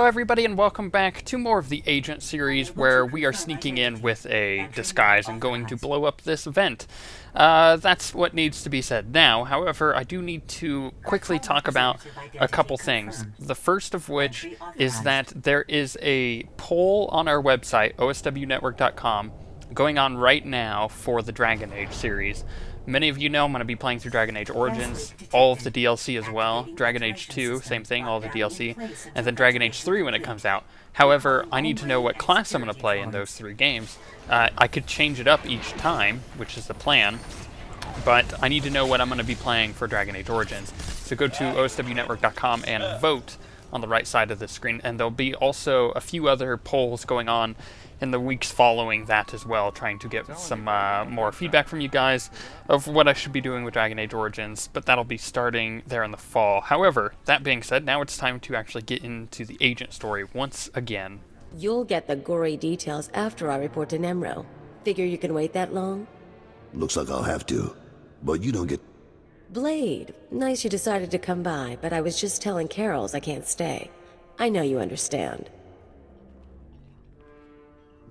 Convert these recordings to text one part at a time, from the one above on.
Hello everybody and welcome back to more of the Agent series where we are sneaking in with a disguise and going to blow up this event. That's what needs to be said now. However, I do need to quickly talk about a couple things. The first of which is that there is a poll on our website, OSWnetwork.com, going on right now for the Dragon Age series. Many of you know I'm going to be playing through Dragon Age Origins, all of the DLC as well. Dragon Age 2, same thing, all the DLC. And then Dragon Age 3 when it comes out. However, I need to know what class I'm going to play in those three games. I could change it up each time, which is the plan. But I need to know what I'm going to be playing for Dragon Age Origins. So go to OSWnetwork.com and vote on the right side of the screen. And there'll be also a few other polls going on in the weeks following that as well, trying to get some more feedback from you guys of what I should be doing with Dragon Age Origins, but that'll be starting there in the fall. However, that being said, now it's time to actually get into the Agent story once again. You'll get the gory details after I report to Nemro. Figure you can wait that long? Looks like I'll have to, but you don't get... Blade, nice you decided to come by, but I was just telling Carols I can't stay. I know you understand.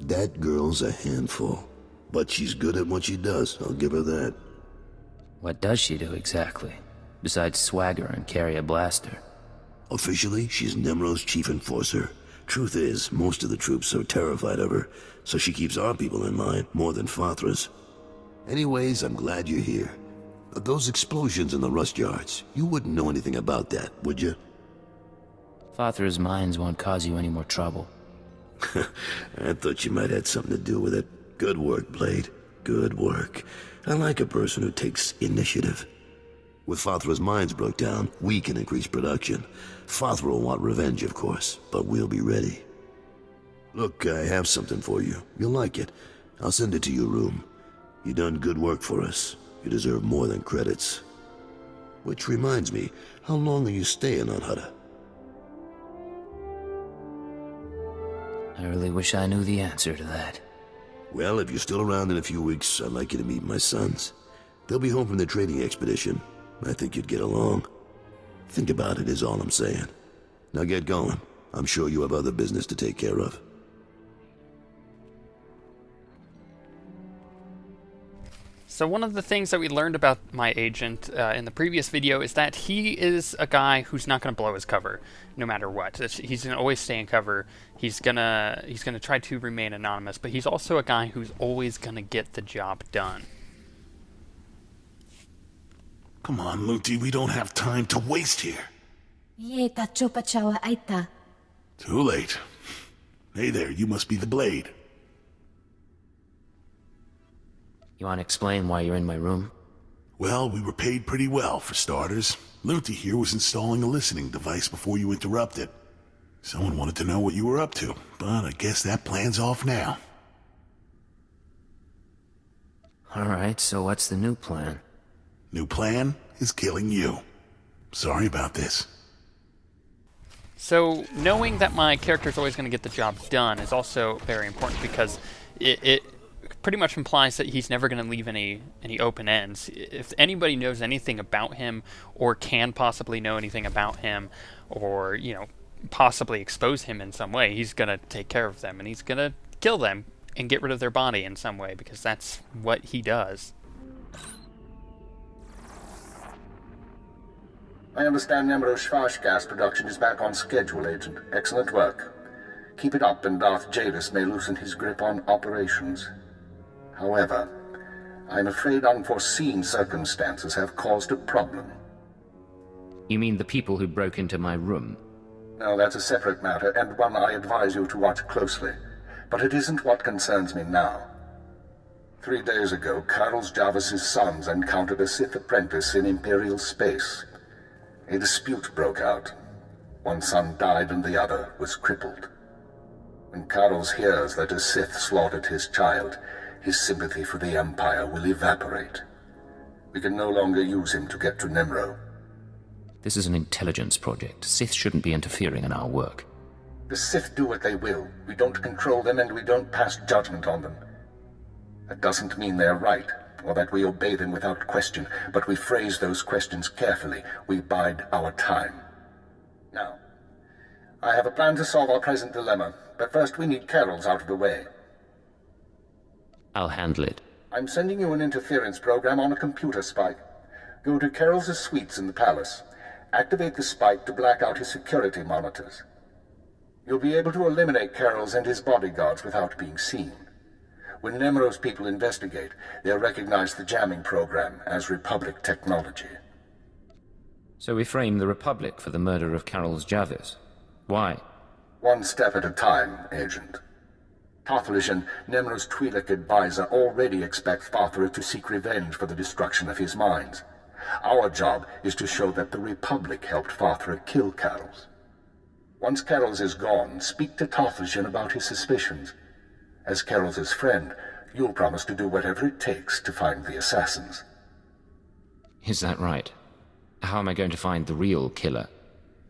That girl's a handful, but she's good at what she does, I'll give her that. What does she do exactly, besides swagger and carry a blaster? Officially, she's Nemro's chief enforcer. Truth is, most of the troops are terrified of her, so she keeps our people in line more than Fathra's. Anyways, I'm glad you're here. Those explosions in the rust yards, you wouldn't know anything about that, would you? Fathra's mines won't cause you any more trouble. I thought you might have something to do with it. Good work, Blade. Good work. I like a person who takes initiative. With Fathra's mines broke down, we can increase production. Fathra will want revenge, of course, but we'll be ready. Look, I have something for you. You'll like it. I'll send it to your room. You done good work for us. You deserve more than credits. Which reminds me, how long are you staying on Hutta? I really wish I knew the answer to that. Well, if you're still around in a few weeks, I'd like you to meet my sons. They'll be home from their trading expedition. I think you'd get along. Think about it is all I'm saying. Now get going. I'm sure you have other business to take care of. So one of the things that we learned about my agent in the previous video is that he is a guy who's not going to blow his cover, no matter what. He's going to always stay in cover. He's gonna try to remain anonymous, but he's also a guy who's always going to get the job done. Come on, Luti, we don't have time to waste here. Too late. Hey there, you must be the Blade. You want to explain why you're in my room? Well, we were paid pretty well, for starters. Luti here was installing a listening device before you interrupted. Someone wanted to know what you were up to, but I guess that plan's off now. Alright, so what's the new plan? New plan is killing you. Sorry about this. So knowing that my character is always going to get the job done is also very important because it pretty much implies that he's never going to leave any open ends. If anybody knows anything about him or can possibly know anything about him or, you know, possibly expose him in some way, he's going to take care of them and he's going to kill them and get rid of their body in some way because that's what he does. I understand Nemro's Schwash gas production is back on schedule, Agent. Excellent work. Keep it up and Darth Jadis may loosen his grip on operations. However, I'm afraid unforeseen circumstances have caused a problem. You mean the people who broke into my room? No, that's a separate matter, and one I advise you to watch closely. But it isn't what concerns me now. 3 days ago, Carl Jarvis's sons encountered a Sith apprentice in Imperial space. A dispute broke out. One son died and the other was crippled. When Carl hears that a Sith slaughtered his child, his sympathy for the Empire will evaporate. We can no longer use him to get to Nemro. This is an intelligence project. Sith shouldn't be interfering in our work. The Sith do what they will. We don't control them and we don't pass judgment on them. That doesn't mean they're right, or that we obey them without question, but we phrase those questions carefully. We bide our time. Now, I have a plan to solve our present dilemma, but first we need Carol's out of the way. I'll handle it. I'm sending you an interference program on a computer spike. Go to Carol's suites in the palace. Activate the spike to black out his security monitors. You'll be able to eliminate Carol's and his bodyguards without being seen. When Nemero's people investigate, they'll recognize the jamming program as Republic technology. So we frame the Republic for the murder of Carol's Javis. Why? One step at a time, Agent. Tothlish, Nemero's Twi'lek advisor, already expect Father to seek revenge for the destruction of his mines. Our job is to show that the Republic helped Father kill Carol's. Once Carol's is gone, speak to Tothlish about his suspicions. As Carol's friend, you'll promise to do whatever it takes to find the assassins. Is that right? How am I going to find the real killer?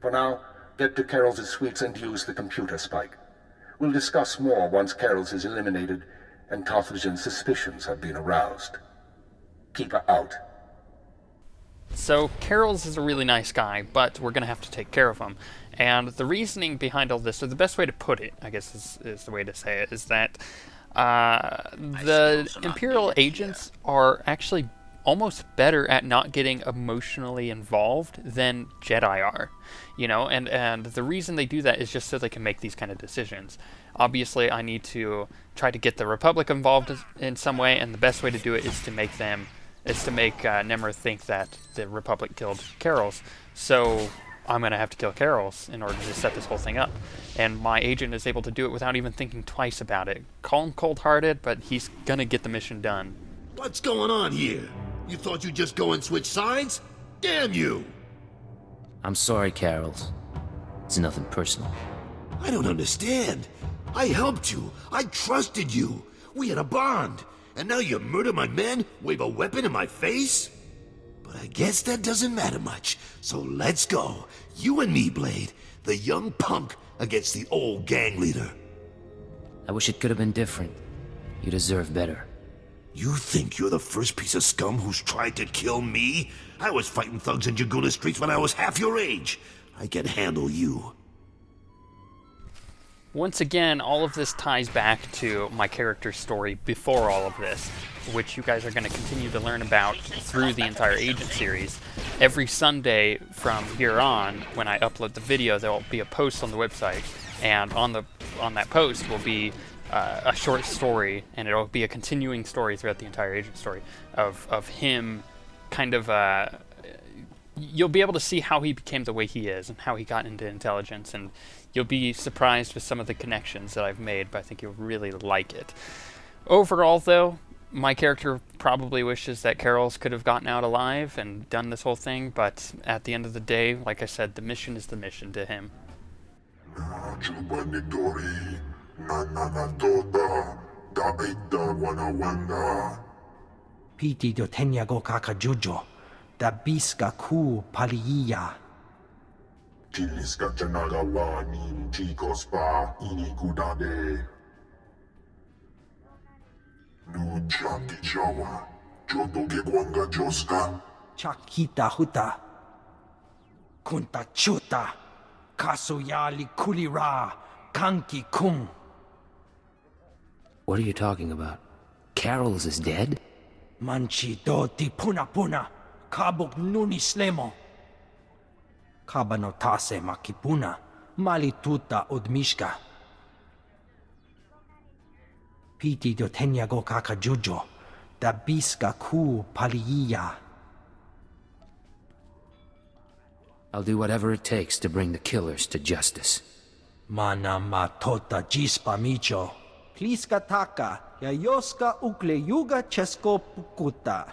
For now, get to Carol's suites and use the computer spike. We'll discuss more once Carol's is eliminated and Tothlish's suspicions have been aroused. Keep her out. So Carol's is a really nice guy, but we're going to have to take care of him. And the reasoning behind all this, or the best way to put it, I guess is the way to say it, is that the Imperial agents are actually almost better at not getting emotionally involved than Jedi are. You know, and the reason they do that is just so they can make these kind of decisions. Obviously, I need to try to get the Republic involved in some way, and the best way to do it is to make Nemero think that the Republic killed Carol's. So I'm going to have to kill Carol's in order to set this whole thing up. And my agent is able to do it without even thinking twice about it. Call him cold-hearted, but he's going to get the mission done. What's going on here? You thought you'd just go and switch sides? Damn you! I'm sorry, Carols. It's nothing personal. I don't understand. I helped you. I trusted you. We had a bond. And now you murder my men, wave a weapon in my face? But I guess that doesn't matter much. So let's go. You and me, Blade. The young punk against the old gang leader. I wish it could have been different. You deserve better. You think you're the first piece of scum who's tried to kill me? I was fighting thugs in Jaguna streets when I was half your age. I can handle you. Once again, all of this ties back to my character's story before all of this, which you guys are going to continue to learn about through the entire Agent series. Every Sunday from here on, when I upload the video, there will be a post on the website, and on that post will be a short story, and it'll be a continuing story throughout the entire Agent story of him kind of... you'll be able to see how he became the way he is and how he got into intelligence, and you'll be surprised with some of the connections that I've made, but I think you'll really like it. Overall, though, my character probably wishes that Carols could have gotten out alive and done this whole thing, but at the end of the day, like I said, the mission is the mission to him. Piti do tenyago kakajujo, da biska ku Koliya. Tiliska janaga wa nin chicos pa inikudade. Nunchaki jawa, joto ke kwanga joska. Chakita huta. Kunta chuta. Kasuyali kulira. Kanki kung. What are you talking about? Carols is dead? Manchi do ti puna puna. Kabuk nuni slemo. Kabanotase makipuna. Malituta odmishka. Piti do tenyago kakajujo. Da biska ku Koliya. I'll do whatever it takes to bring the killers to justice. Mana matota jispa micho. Pliska taka. Yayoska ukle yuga chesko pukuta.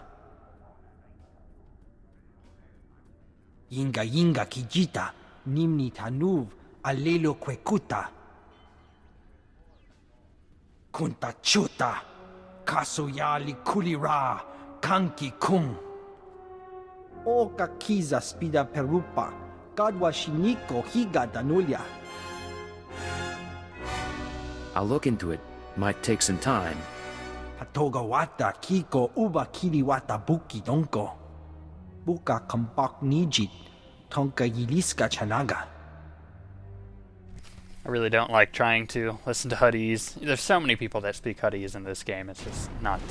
Yinga yinga kijita. Nimni tanuv. Alelo kwekuta. Kunta chuta. Kasuyali kulira. Kanki kung. Oka kiza spida perupa. Gadwa shiniko higa danulia. I'll look into it. Might take some time. Patoga wata kiko uba kiliwata buki donko. Buka kampak nijit. Tonka yiliska chanaga. I really don't like trying to listen to Huddies. There's so many people that speak Huddies in this game. It's just not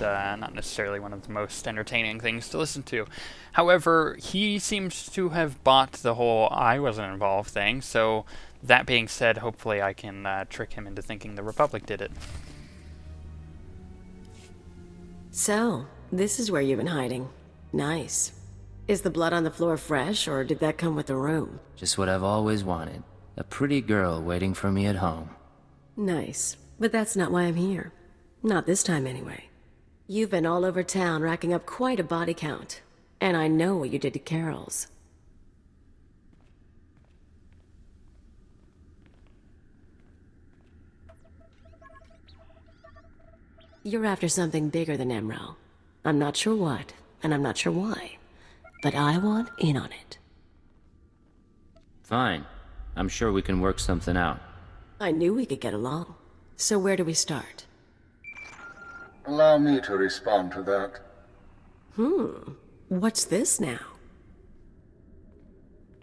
necessarily one of the most entertaining things to listen to. However, he seems to have bought the whole I wasn't involved thing, so that being said, hopefully I can trick him into thinking the Republic did it. So, this is where you've been hiding. Nice. Is the blood on the floor fresh, or did that come with the room? Just what I've always wanted. A pretty girl waiting for me at home. Nice. But that's not why I'm here. Not this time, anyway. You've been all over town racking up quite a body count. And I know what you did to Carol's. You're after something bigger than Emerald. I'm not sure what, and I'm not sure why. But I want in on it. Fine. I'm sure we can work something out. I knew we could get along. So where do we start? Allow me to respond to that. What's this now?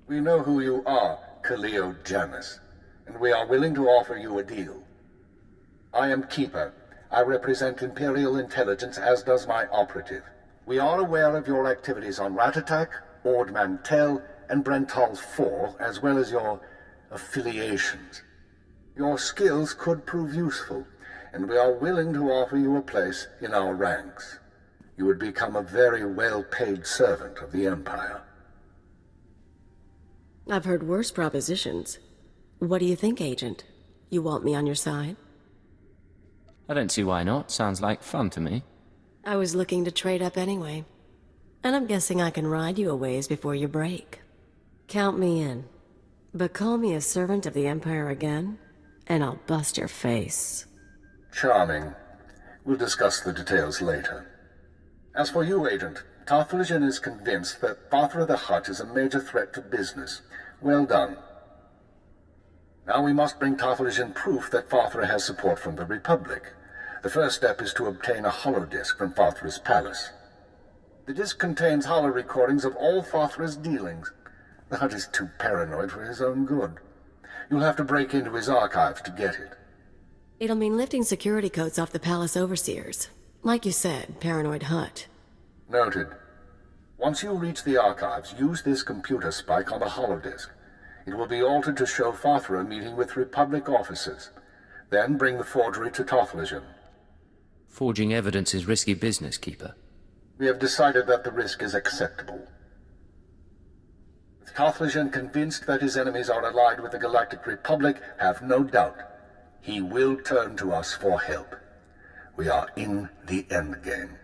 We know who you are, Koliya Janus, and we are willing to offer you a deal. I am Keeper. I represent Imperial Intelligence, as does my operative. We are aware of your activities on Ratatak, Ord Mantell, and Brental's Fall, as well as your affiliations. Your skills could prove useful, and we are willing to offer you a place in our ranks. You would become a very well-paid servant of the Empire. I've heard worse propositions. What do you think, Agent? You want me on your side? I don't see why not. Sounds like fun to me. I was looking to trade up anyway. And I'm guessing I can ride you a ways before you break. Count me in. But call me a servant of the Empire again, and I'll bust your face. Charming. We'll discuss the details later. As for you, Agent, Tarthalion is convinced that Father the Hutt is a major threat to business. Well done. Now we must bring Tarthalion proof that Father has support from the Republic. The first step is to obtain a holodisk from Father's palace. The disk contains holo recordings of all Father's dealings. The Hutt is too paranoid for his own good. You'll have to break into his archives to get it. It'll mean lifting security codes off the palace overseers. Like you said, paranoid Hutt. Noted. Once you reach the archives, use this computer spike on the holodisk. It will be altered to show Father meeting with Republic officers. Then bring the forgery to Tarthalion. Forging evidence is risky business, Keeper. We have decided that the risk is acceptable. With Tarthalion convinced that his enemies are allied with the Galactic Republic, have no doubt. He will turn to us for help. We are in the endgame.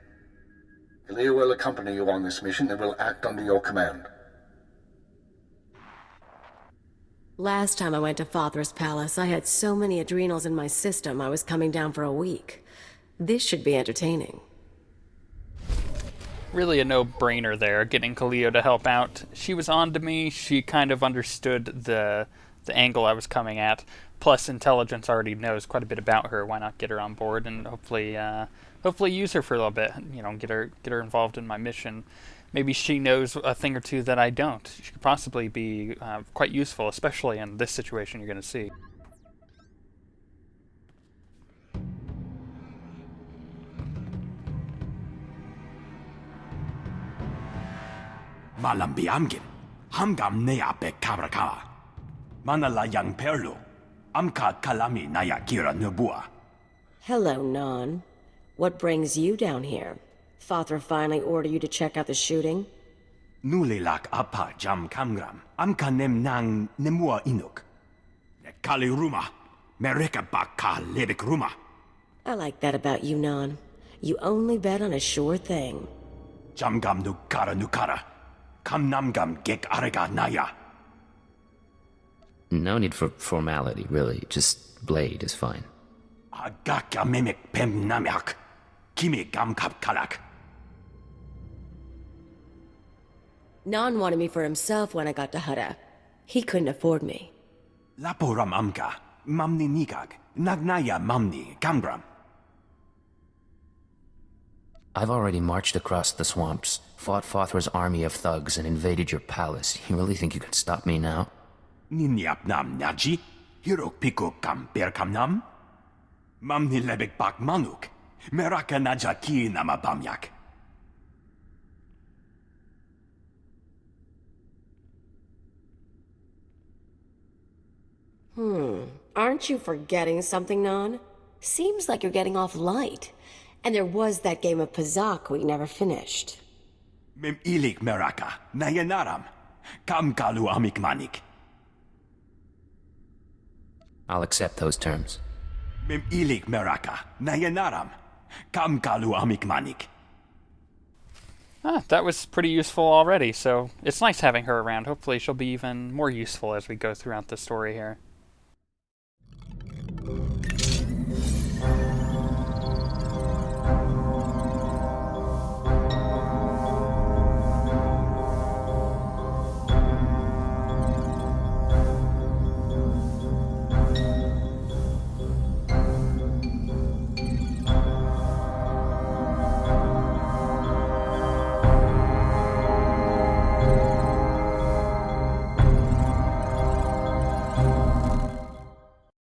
Koliya will accompany you on this mission and will act under your command. Last time I went to Father's palace, I had so many adrenals in my system I was coming down for a week. This should be entertaining. Really a no-brainer there, getting Koliya to help out. She was on to me, she kind of understood the angle I was coming at. Plus, intelligence already knows quite a bit about her. Why not get her on board and hopefully use her for a little bit? You know, get her involved in my mission. Maybe she knows a thing or two that I don't. She could possibly be quite useful, especially in this situation you're going to see. Malambi amgin, hamgam nea be kabraka. Manala yang perlu, amka kalami naya kira nubua. Hello, Non. What brings you down here? Father finally ordered you to check out the shooting? Nulilak apa jam kamgram, amka nem nang nemua inuk. Kali ruma, mereka baka lebik ruma. I like that about you, Non. You only bet on a sure thing. Jamgam nukara. Kam namgam gek arega naya. No need for formality, really. Just Blade is fine. Agakya memek pem namyak. Kimi gam kap kalak. Non wanted me for himself when I got to Hutta. He couldn't afford me. Laporam amka, mamni nikag, nagnaya mamni kambram. I've already marched across the swamps, fought Fathr's army of thugs, and invaded your palace. You really think you can stop me now? Ninyap nam naji, Hirok piko kam perkam nam? Mam ni lebek bak manuk. Meraka naja ki nama bamyak. Aren't you forgetting something, Non? Seems like you're getting off light. And there was that game of Pazak we never finished. Mem ilik meraka. Nayanaram. Kam kalu amik manik. I'll accept those terms. Mem ilik meraka. Nayanaram. Kam kalu amik manik. Ah, that was pretty useful already, so it's nice having her around. Hopefully she'll be even more useful as we go throughout the story here.